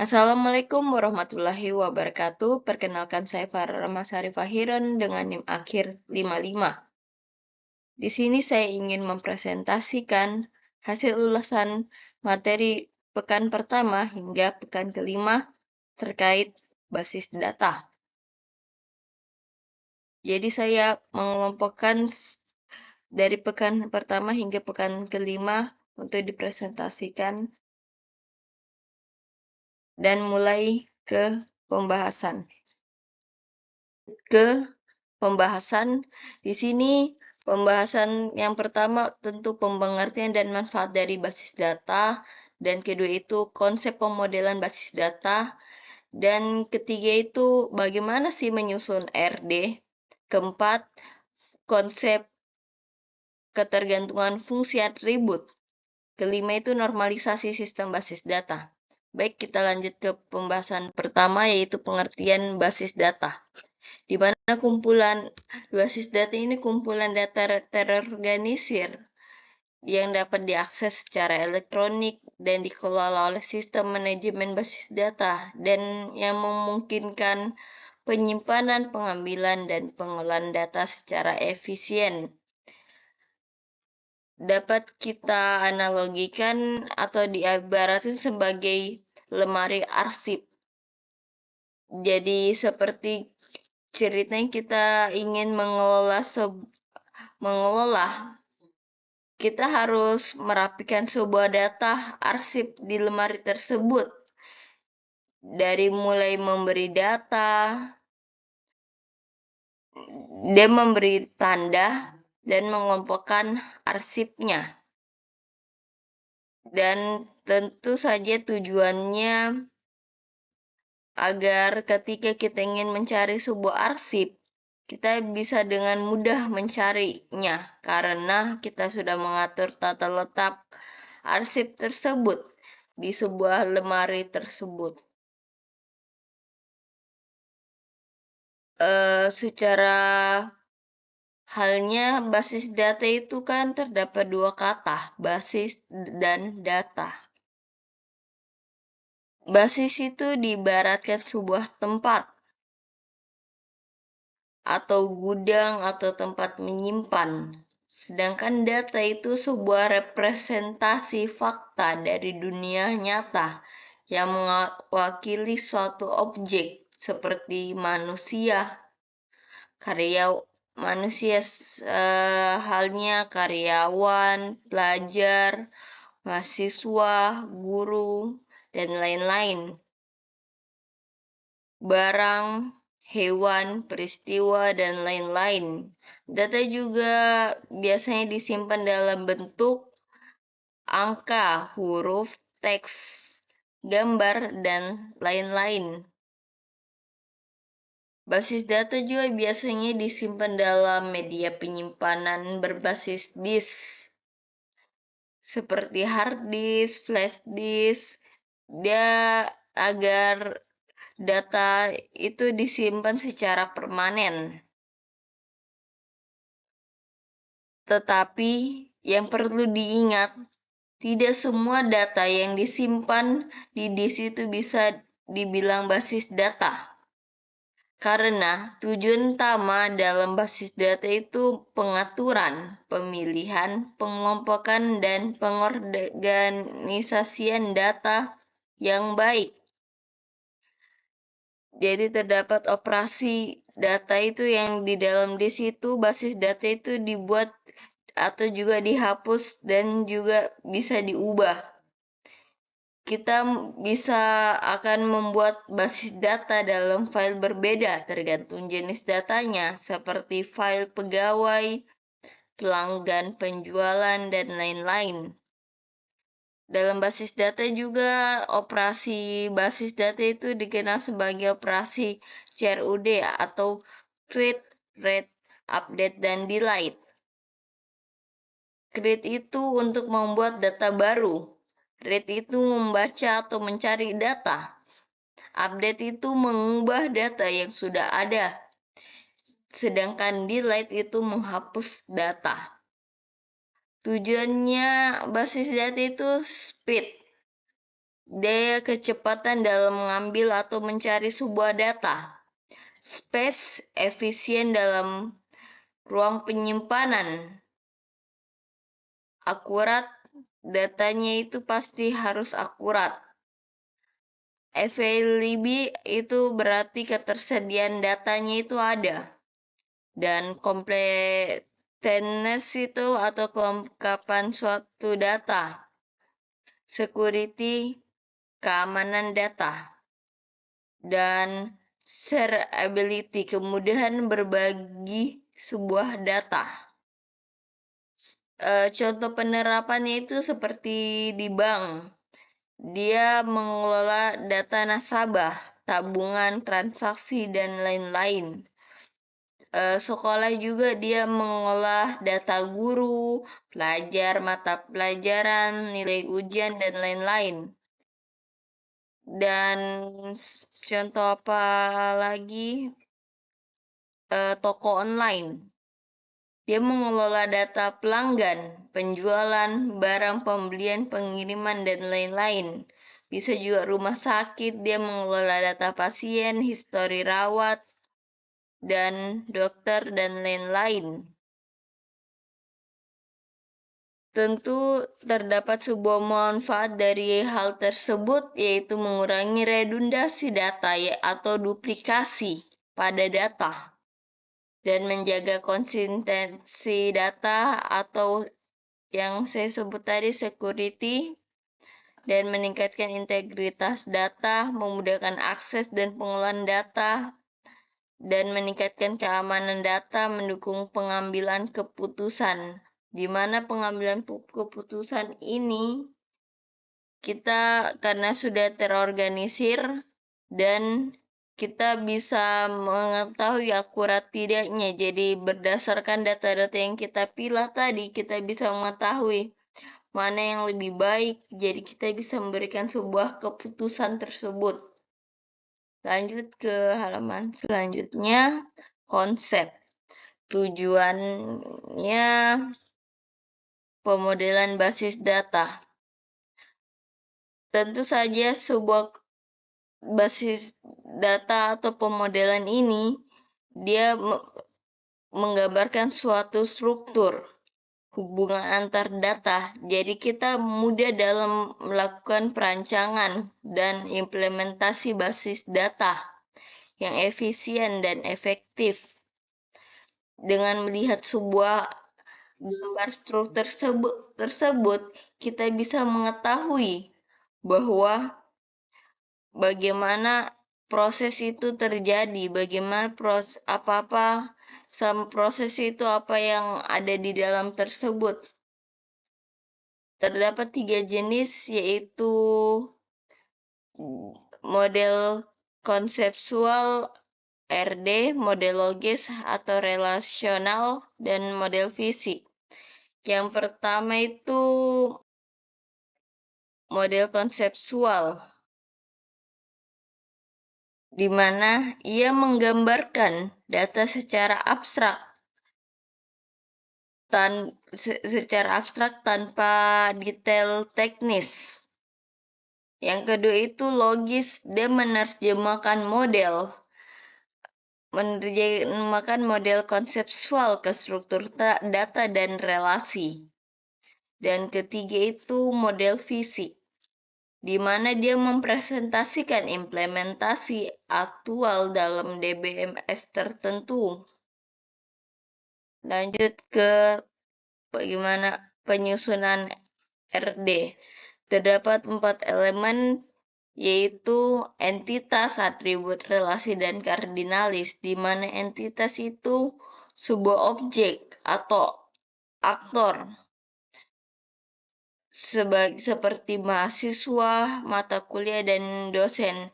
Assalamualaikum warahmatullahi wabarakatuh. Perkenalkan saya Farah Ramasari Fahiron dengan NIM akhir 55. Di sini saya ingin mempresentasikan hasil ulasan materi pekan pertama hingga pekan kelima terkait basis data. Jadi saya mengelompokkan dari pekan pertama hingga pekan kelima untuk dipresentasikan dan mulai ke pembahasan. Di sini pembahasan yang pertama tentu pengertian dan manfaat dari basis data, dan kedua itu konsep pemodelan basis data, dan ketiga itu bagaimana sih menyusun RD, keempat konsep ketergantungan fungsi atribut, kelima itu normalisasi sistem basis data. Baik, kita lanjut ke pembahasan pertama, yaitu pengertian basis data. Di mana basis data ini kumpulan data terorganisir yang dapat diakses secara elektronik dan dikelola oleh sistem manajemen basis data dan yang memungkinkan penyimpanan, pengambilan, dan pengolahan data secara efisien. Dapat kita analogikan atau diibaratkan sebagai lemari arsip. Jadi seperti ceritanya kita ingin mengelola, kita harus merapikan sebuah data arsip di lemari tersebut. Dari mulai memberi data, dan memberi tanda, dan mengelompokkan arsipnya. Dan tentu saja tujuannya agar ketika kita ingin mencari sebuah arsip, kita bisa dengan mudah mencarinya karena kita sudah mengatur tata letak arsip tersebut di sebuah lemari tersebut. Secara halnya basis data itu kan terdapat dua kata, basis dan data. Basis itu diibaratkan sebuah tempat atau gudang atau tempat menyimpan. Sedangkan data itu sebuah representasi fakta dari dunia nyata yang mewakili suatu objek seperti manusia, halnya karyawan, pelajar, mahasiswa, guru, dan lain-lain. Barang, hewan, peristiwa, dan lain-lain. Data juga biasanya disimpan dalam bentuk angka, huruf, teks, gambar, dan lain-lain. Basis data juga biasanya disimpan dalam media penyimpanan berbasis disk, seperti hard disk, flash disk, agar data itu disimpan secara permanen. Tetapi yang perlu diingat, tidak semua data yang disimpan di disk itu bisa dibilang basis data. Karena tujuan utama dalam basis data itu pengaturan, pemilihan, pengelompokan, dan pengorganisasian data yang baik. Jadi terdapat operasi data itu yang di dalam disk itu, basis data itu dibuat atau juga dihapus dan juga bisa diubah. Kita akan membuat basis data dalam file berbeda tergantung jenis datanya, seperti file pegawai, pelanggan, penjualan, dan lain-lain. Dalam basis data juga, operasi basis data itu dikenal sebagai operasi CRUD atau create, read, update, dan delete. Create itu untuk membuat data baru. Read itu membaca atau mencari data. Update itu mengubah data yang sudah ada. Sedangkan delete itu menghapus data. Tujuannya basis data itu speed, daya kecepatan dalam mengambil atau mencari sebuah data, space, efisien dalam ruang penyimpanan, akurat, datanya itu pasti harus akurat. Availability itu berarti ketersediaan datanya itu ada. Dan completeness itu atau kelengkapan suatu data. Security, keamanan data. Dan shareability, kemudahan berbagi sebuah data. Contoh penerapannya itu seperti di bank. Dia mengelola data nasabah, tabungan, transaksi, dan lain-lain. Sekolah juga dia mengolah data guru, pelajar, mata pelajaran, nilai ujian, dan lain-lain. Dan contoh apa lagi? Toko online. Dia mengelola data pelanggan, penjualan, barang pembelian, pengiriman, dan lain-lain. Bisa juga rumah sakit, dia mengelola data pasien, histori rawat, dan dokter, dan lain-lain. Tentu terdapat sebuah manfaat dari hal tersebut, yaitu mengurangi redundasi data atau duplikasi pada data, dan menjaga konsistensi data atau yang saya sebut tadi security, dan meningkatkan integritas data, memudahkan akses dan pengolahan data, dan meningkatkan keamanan data, mendukung pengambilan keputusan. Di mana pengambilan keputusan ini kita karena sudah terorganisir dan kita bisa mengetahui akurat tidaknya. Jadi berdasarkan data-data yang kita pilih tadi, kita bisa mengetahui mana yang lebih baik. Jadi kita bisa memberikan sebuah keputusan tersebut. Lanjut ke halaman selanjutnya, konsep. Tujuannya pemodelan basis data. Tentu saja sebuah basis data atau pemodelan ini dia menggambarkan suatu struktur hubungan antar data. Jadi kita mudah dalam melakukan perancangan dan implementasi basis data yang efisien dan efektif. Dengan melihat sebuah gambar struktur tersebut, kita bisa mengetahui bahwa bagaimana proses itu terjadi, bagaimana proses itu apa yang ada di dalam tersebut. Terdapat 3 jenis, yaitu model konseptual RD, model logis atau relasional, dan model fisik. Yang pertama itu model konseptual, di mana ia menggambarkan data secara abstrak tanpa detail teknis. Yang kedua itu logis, dia menerjemahkan model konseptual ke struktur data dan relasi. Dan ketiga itu model fisik, di mana dia mempresentasikan implementasi aktual dalam DBMS tertentu. Lanjut ke bagaimana penyusunan RD. Terdapat 4 elemen, yaitu entitas, atribut, relasi, dan kardinalis, di mana entitas itu sebuah objek atau aktor, seperti mahasiswa, mata kuliah, dan dosen.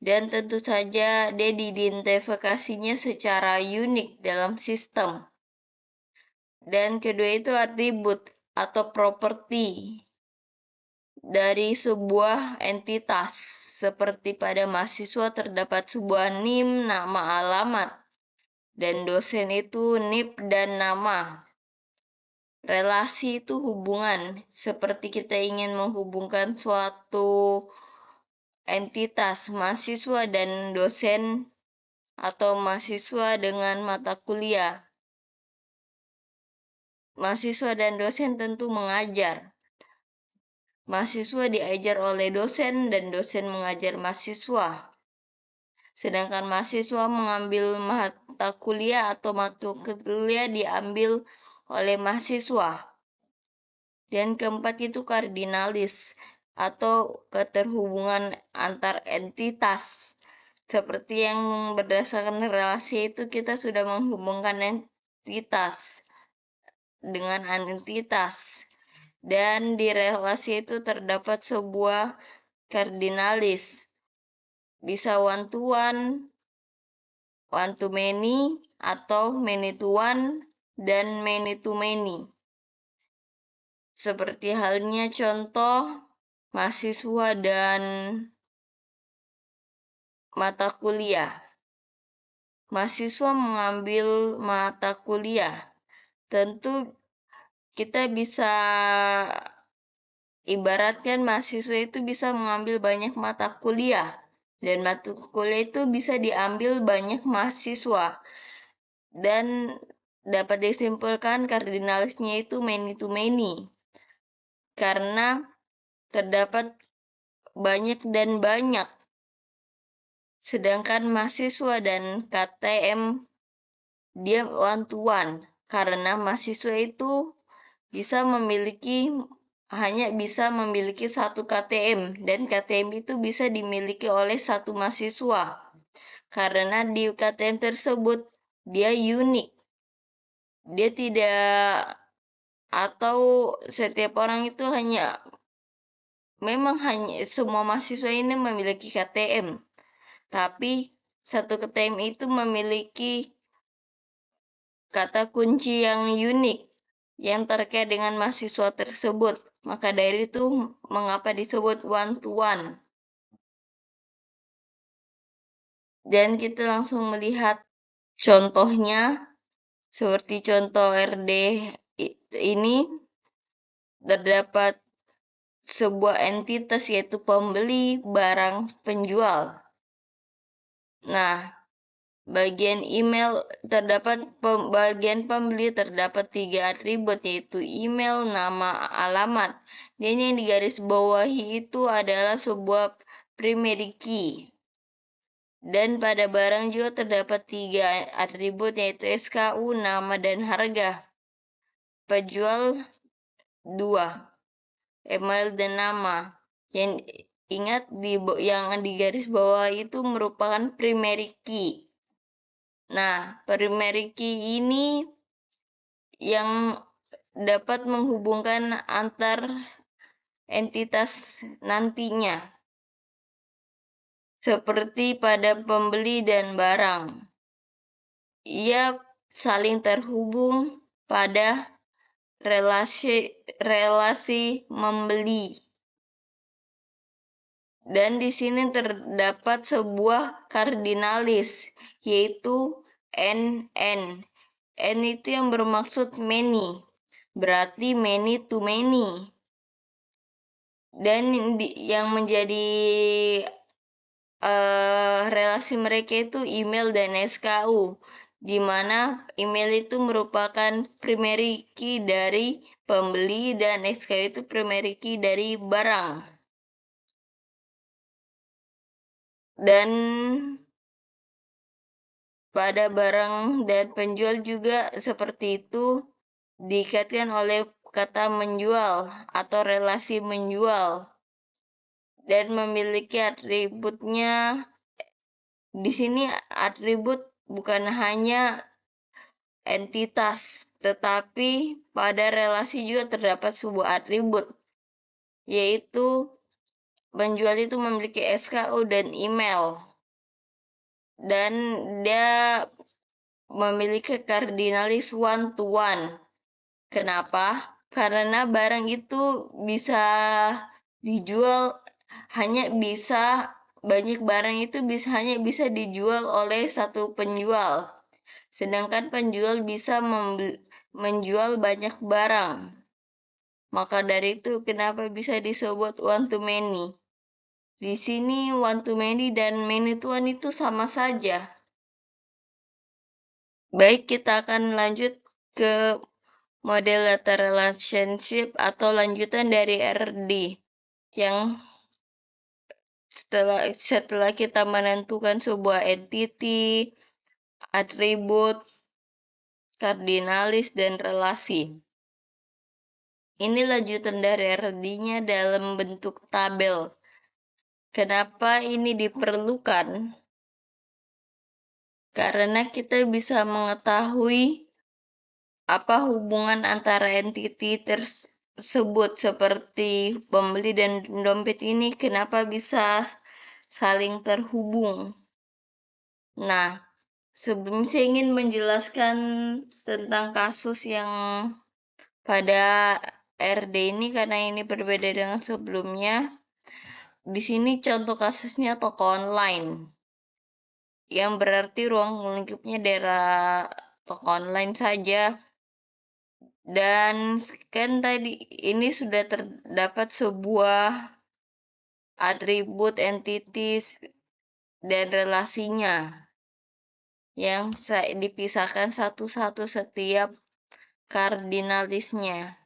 Dan tentu saja dia diidentifikasinya secara unik dalam sistem. Dan kedua itu atribut atau properti dari sebuah entitas. Seperti pada mahasiswa terdapat sebuah NIM, nama, alamat. Dan dosen itu NIP dan nama. Relasi itu hubungan, seperti kita ingin menghubungkan suatu entitas mahasiswa dan dosen atau mahasiswa dengan mata kuliah. Mahasiswa dan dosen tentu mengajar. Mahasiswa diajar oleh dosen dan dosen mengajar mahasiswa. Sedangkan mahasiswa mengambil mata kuliah atau mata kuliah diambil oleh mahasiswa. Dan keempat itu kardinalis atau keterhubungan antar entitas. Seperti yang berdasarkan relasi itu kita sudah menghubungkan entitas dengan entitas. Dan di relasi itu terdapat sebuah kardinalis. Bisa one to many, atau many to one, dan many to many. Seperti halnya contoh mahasiswa dan mata kuliah. Mahasiswa mengambil mata kuliah. Tentu kita bisa ibaratkan mahasiswa itu bisa mengambil banyak mata kuliah. Dan mata kuliah itu bisa diambil banyak mahasiswa. Dan dapat disimpulkan kardinalisnya itu many to many. Karena terdapat banyak dan banyak. Sedangkan mahasiswa dan KTM dia one to one. Karena mahasiswa itu hanya bisa memiliki satu KTM. Dan KTM itu bisa dimiliki oleh satu mahasiswa. Karena di KTM tersebut dia unik. Dia tidak, atau setiap orang itu memang hanya semua mahasiswa ini memiliki KTM. Tapi satu KTM itu memiliki kata kunci yang unik yang terkait dengan mahasiswa tersebut. Maka dari itu mengapa disebut one to one. Dan kita langsung melihat contohnya. Seperti contoh RD ini terdapat sebuah entitas yaitu pembeli, barang, penjual. Nah, bagian email bagian pembeli terdapat 3 atribut yaitu email, nama, alamat. Dan yang digarisbawahi itu adalah sebuah primary key. Dan pada barang juga terdapat 3 atribut yaitu SKU, nama, dan harga. Penjual 2, email dan nama. Yang ingat yang digarisbawahi itu merupakan primary key. Nah, primary key ini yang dapat menghubungkan antar entitas nantinya. Seperti pada pembeli dan barang. Ia saling terhubung pada relasi membeli. Dan di sini terdapat sebuah kardinalis yaitu NN. N itu yang bermaksud many. Berarti many to many. Dan yang menjadi relasi mereka itu email dan SKU. Di mana email itu merupakan primary key dari pembeli dan SKU itu primary key dari barang. Dan pada barang dan penjual juga seperti itu diikatkan oleh kata menjual atau relasi menjual. Dan memiliki atributnya. Di sini atribut bukan hanya entitas, tetapi pada relasi juga terdapat sebuah atribut, yaitu penjual itu memiliki SKU dan email. Dan dia memiliki kardinalis one to one. Kenapa? Karena barang itu bisa dijual banyak barang itu hanya bisa dijual oleh satu penjual. Sedangkan penjual bisa menjual banyak barang. Maka dari itu kenapa bisa disebut one to many. Di sini one to many dan many to one itu sama saja. Baik, kita akan lanjut ke model data relationship atau lanjutan dari RD yang setelah kita menentukan sebuah entity, atribut, kardinalis, dan relasi. Ini lanjutan dari RD-nya dalam bentuk tabel. Kenapa ini diperlukan? Karena kita bisa mengetahui apa hubungan antara entity tersebut seperti pembeli dan dompet ini kenapa bisa saling terhubung. Nah, sebelum saya ingin menjelaskan tentang kasus yang pada RD ini karena ini berbeda dengan sebelumnya. Di sini contoh kasusnya toko online. Yang berarti ruang lingkupnya daerah toko online saja. Dan kan tadi ini sudah terdapat sebuah atribut, entities, dan relasinya yang dipisahkan satu-satu setiap kardinalisnya.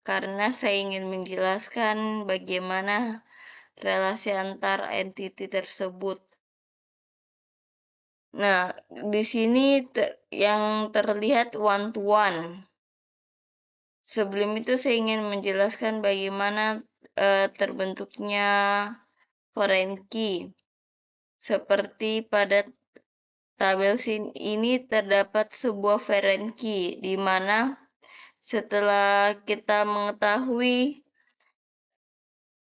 Karena saya ingin menjelaskan bagaimana relasi antar entity tersebut. Nah, di sini yang terlihat one to one. Sebelum itu saya ingin menjelaskan bagaimana terbentuknya foreign key. Seperti pada tabel ini terdapat sebuah foreign key, di mana setelah kita mengetahui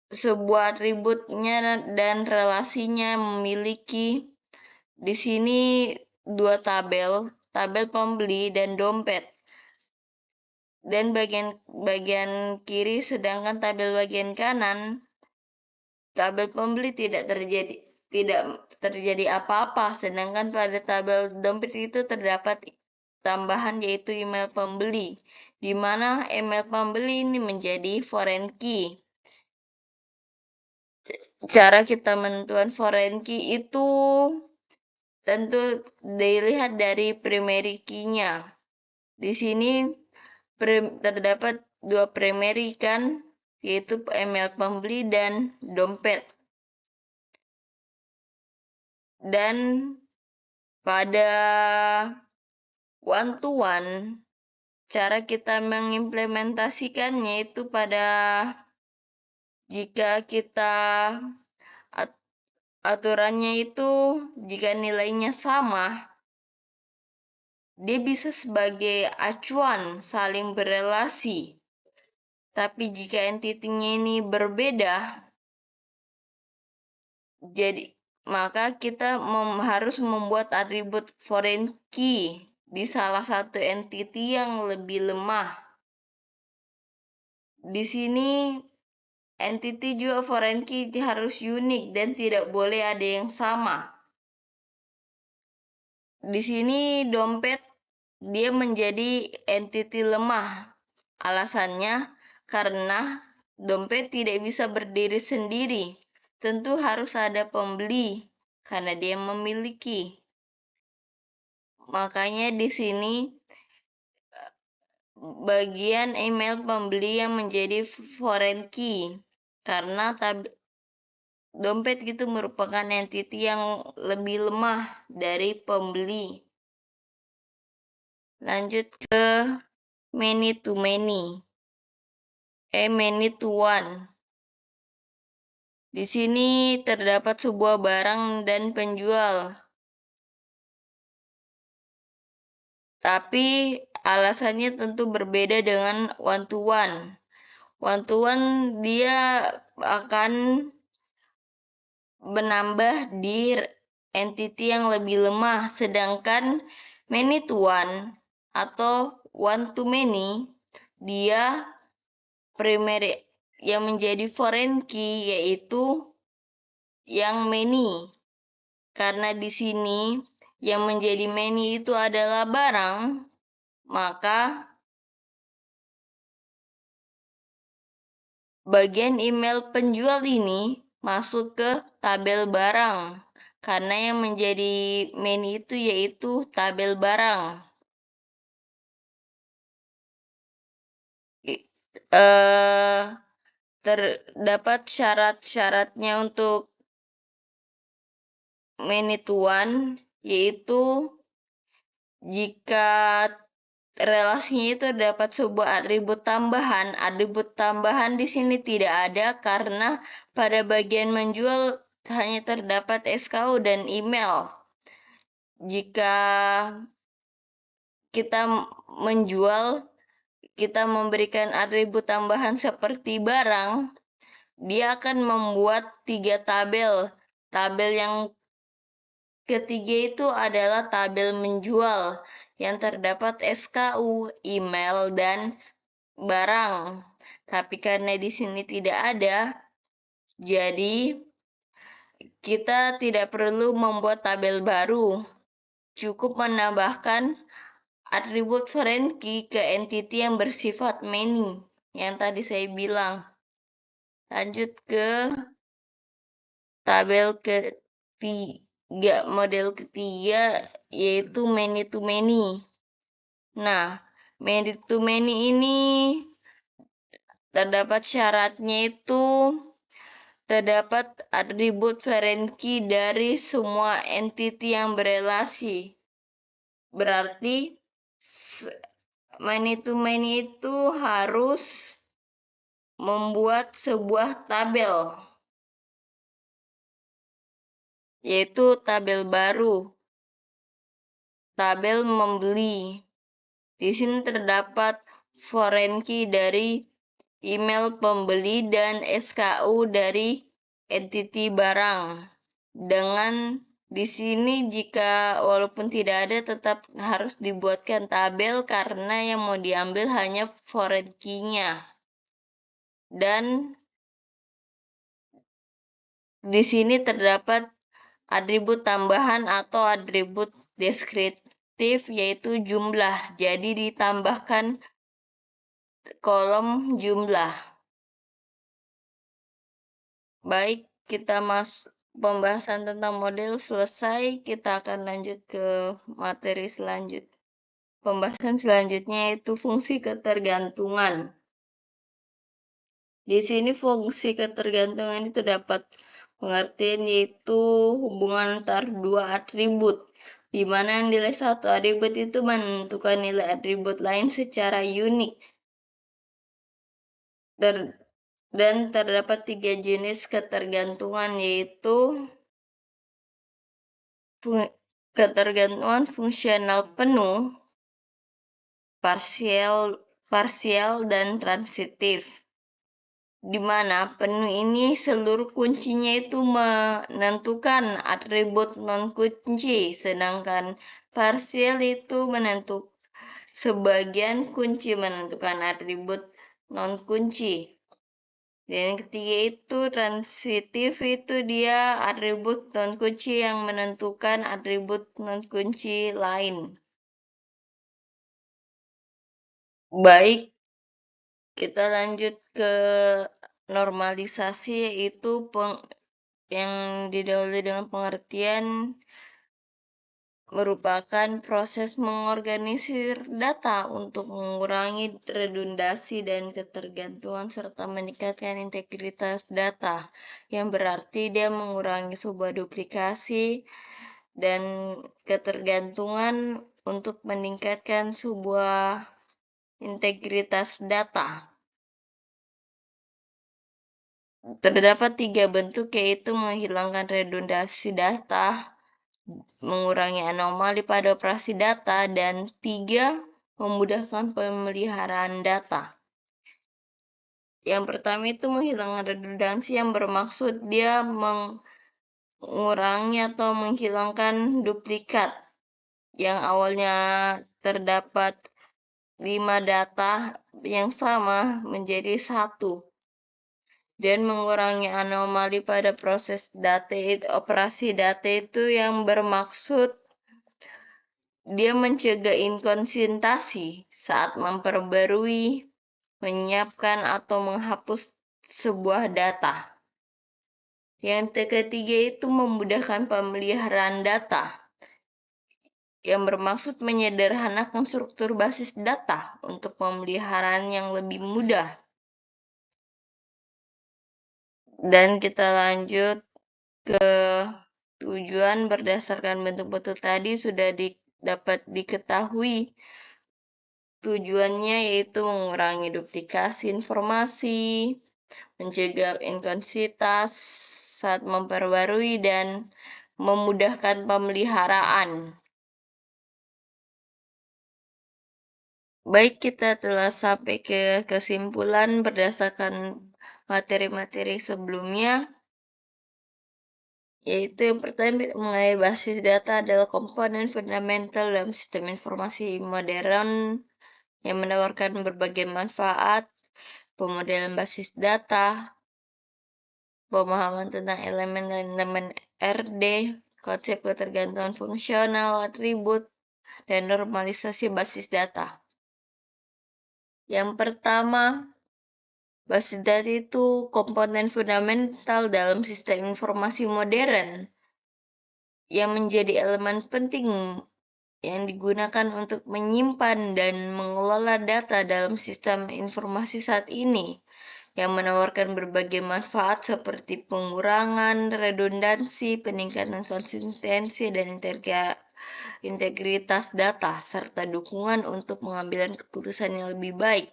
sebuah atributnya dan relasinya memiliki di sini dua tabel pembeli dan dompet. Dan bagian kiri sedangkan tabel bagian kanan tabel pembeli tidak terjadi apa-apa, sedangkan pada tabel dompet itu terdapat tambahan yaitu email pembeli, di mana email pembeli ini menjadi foreign key. Cara kita menentukan foreign key itu tentu dilihat dari primary key-nya. Di sini terdapat dua primary kan, yaitu email pembeli dan dompet. Dan pada one to one, cara kita mengimplementasikannya itu pada jika kita aturannya itu jika nilainya sama, dia bisa sebagai acuan saling berelasi. Tapi jika entity-nya ini berbeda, jadi maka kita harus membuat atribut foreign key di salah satu entity yang lebih lemah. Di sini entity juga foreign key harus unik dan tidak boleh ada yang sama. Di sini dompet dia menjadi entity lemah. Alasannya karena dompet tidak bisa berdiri sendiri. Tentu harus ada pembeli karena dia memiliki. Makanya di sini bagian email pembeli yang menjadi foreign key karena dompet itu merupakan entity yang lebih lemah dari pembeli. Lanjut ke many to many. Many to one. Di sini terdapat sebuah barang dan penjual. Tapi alasannya tentu berbeda dengan one to one. One to one dia akan menambah di entity yang lebih lemah, sedangkan many to one atau one to many dia primary yang menjadi foreign key yaitu yang many. Karena di sini yang menjadi many itu adalah barang, maka bagian email penjual ini masuk ke tabel barang, karena yang menjadi main itu yaitu tabel barang. Terdapat syarat-syaratnya untuk menituan, yaitu jika relasinya itu terdapat sebuah atribut tambahan. Atribut tambahan di sini tidak ada karena pada bagian menjual hanya terdapat SKU dan email. Jika kita menjual, kita memberikan atribut tambahan seperti barang, dia akan membuat 3 tabel. Tabel yang ketiga itu adalah tabel menjual yang terdapat SKU, email, dan barang. Tapi karena di sini tidak ada, jadi kita tidak perlu membuat tabel baru. Cukup menambahkan atribut foreign key ke entity yang bersifat many yang tadi saya bilang. Lanjut ke tabel ketiga, model ketiga, yaitu many to many. Nah, many to many ini terdapat syaratnya itu terdapat atribut foreign key dari semua entity yang berelasi. Berarti many to many itu harus membuat sebuah tabel, yaitu tabel baru, tabel membeli. Di sini terdapat foreign key dari email pembeli dan SKU dari entity barang. Dengan di sini jika walaupun tidak ada tetap harus dibuatkan tabel karena yang mau diambil hanya foreign key-nya. Dan di sini terdapat atribut tambahan atau atribut deskriptif yaitu jumlah. Jadi ditambahkan kolom jumlah. Baik, kita pembahasan tentang model selesai. Kita akan lanjut ke materi selanjutnya. Pembahasan selanjutnya yaitu fungsi ketergantungan. Di sini fungsi ketergantungan itu dapat pengertian yaitu hubungan antar dua atribut, di mana nilai satu atribut itu menentukan nilai atribut lain secara unik. Dan terdapat 3 jenis ketergantungan yaitu ketergantungan fungsional penuh, parsial, dan transitif. Di mana penuh ini seluruh kuncinya itu menentukan atribut non-kunci, sedangkan parsial itu menentukan sebagian kunci menentukan atribut non-kunci. Dan yang ketiga itu transitif, itu dia atribut non-kunci yang menentukan atribut non-kunci lain. Baik, kita lanjut ke normalisasi, yaitu yang didahului dengan pengertian merupakan proses mengorganisir data untuk mengurangi redundasi dan ketergantungan serta meningkatkan integritas data, yang berarti dia mengurangi sebuah duplikasi dan ketergantungan untuk meningkatkan sebuah integritas data. Terdapat 3 bentuk, yaitu menghilangkan redundasi data, mengurangi anomali pada operasi data, dan 3, memudahkan pemeliharaan data. Yang pertama itu menghilangkan redundansi, yang bermaksud dia mengurangi atau menghilangkan duplikat yang awalnya terdapat 5 data yang sama menjadi 1. Dan mengurangi anomali pada proses operasi data itu yang bermaksud dia mencegah inkonsistensi saat memperbarui, menyiapkan, atau menghapus sebuah data. Yang ketiga itu memudahkan pemeliharaan data, yang bermaksud menyederhanakan struktur basis data untuk pemeliharaan yang lebih mudah. Dan kita lanjut ke tujuan berdasarkan bentuk-bentuk tadi sudah dapat diketahui. Tujuannya yaitu mengurangi duplikasi informasi, mencegah inkonsistensitas saat memperbarui, dan memudahkan pemeliharaan. Baik, kita telah sampai ke kesimpulan berdasarkan materi-materi sebelumnya, yaitu yang pertama mengenai basis data adalah komponen fundamental dalam sistem informasi modern yang menawarkan berbagai manfaat, pemodelan basis data, pemahaman tentang elemen-elemen RD, konsep ketergantungan fungsional, atribut, dan normalisasi basis data. Yang pertama, basis data itu komponen fundamental dalam sistem informasi modern yang menjadi elemen penting yang digunakan untuk menyimpan dan mengelola data dalam sistem informasi saat ini, yang menawarkan berbagai manfaat seperti pengurangan redundansi, peningkatan konsistensi dan integritas data, serta dukungan untuk pengambilan keputusan yang lebih baik,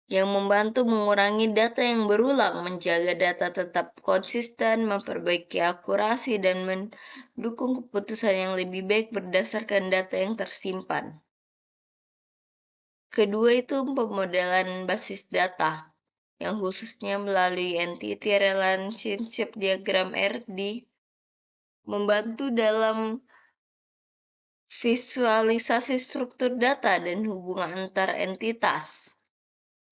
yang membantu mengurangi data yang berulang, menjaga data tetap konsisten, memperbaiki akurasi, dan mendukung keputusan yang lebih baik berdasarkan data yang tersimpan. Kedua itu pemodelan basis data, yang khususnya melalui Entity Relationship Diagram RD, membantu dalam visualisasi struktur data dan hubungan antar entitas,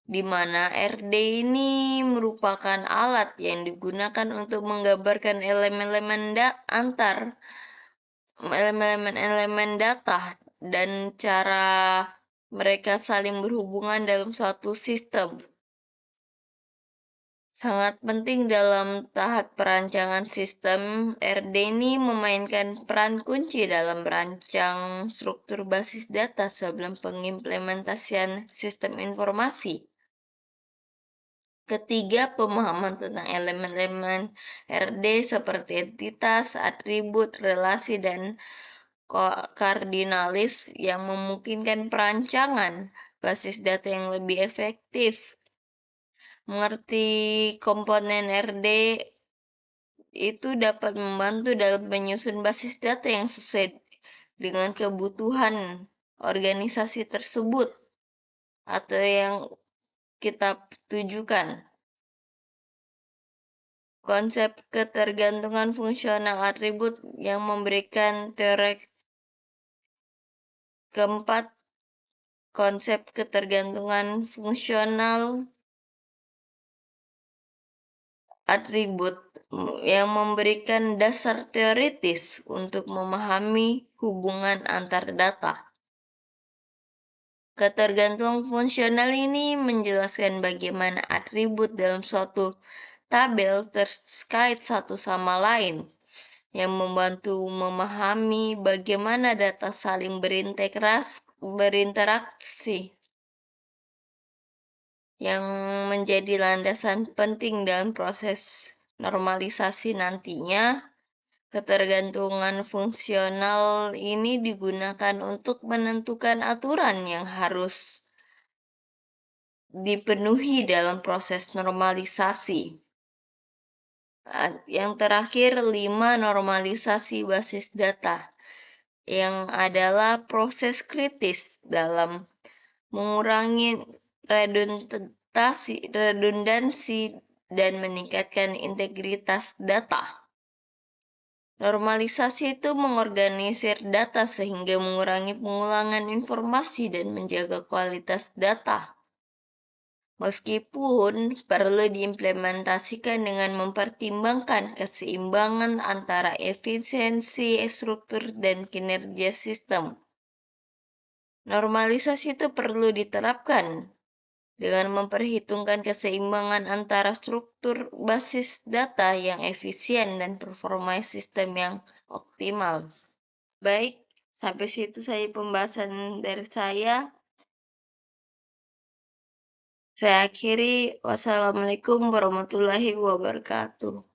di mana RD ini merupakan alat yang digunakan untuk menggambarkan elemen data dan cara mereka saling berhubungan dalam suatu sistem. Sangat penting dalam tahap perancangan sistem. RD ini memainkan peran kunci dalam merancang struktur basis data sebelum pengimplementasian sistem informasi. Ketiga, pemahaman tentang elemen-elemen RD seperti entitas, atribut, relasi, dan kardinalis yang memungkinkan perancangan basis data yang lebih efektif. Mengerti komponen RD itu dapat membantu dalam menyusun basis data yang sesuai dengan kebutuhan organisasi tersebut atau yang kita tujukan. Konsep ketergantungan fungsional atribut yang memberikan teori. Keempat, konsep ketergantungan fungsional atribut yang memberikan dasar teoritis untuk memahami hubungan antar data. Ketergantungan fungsional ini menjelaskan bagaimana atribut dalam suatu tabel terkait satu sama lain, yang membantu memahami bagaimana data saling berinteraksi, yang menjadi landasan penting dalam proses normalisasi nantinya. Ketergantungan fungsional ini digunakan untuk menentukan aturan yang harus dipenuhi dalam proses normalisasi. Yang terakhir, 5, normalisasi basis data, yang adalah proses kritis dalam mengurangi redundansi dan meningkatkan integritas data. Normalisasi itu mengorganisir data sehingga mengurangi pengulangan informasi dan menjaga kualitas data. Meskipun perlu diimplementasikan dengan mempertimbangkan keseimbangan antara efisiensi struktur dan kinerja sistem. Normalisasi itu perlu diterapkan dengan memperhitungkan keseimbangan antara struktur basis data yang efisien dan performa sistem yang optimal. Baik, sampai situ saja pembahasan dari saya. Saya akhiri, wassalamualaikum warahmatullahi wabarakatuh.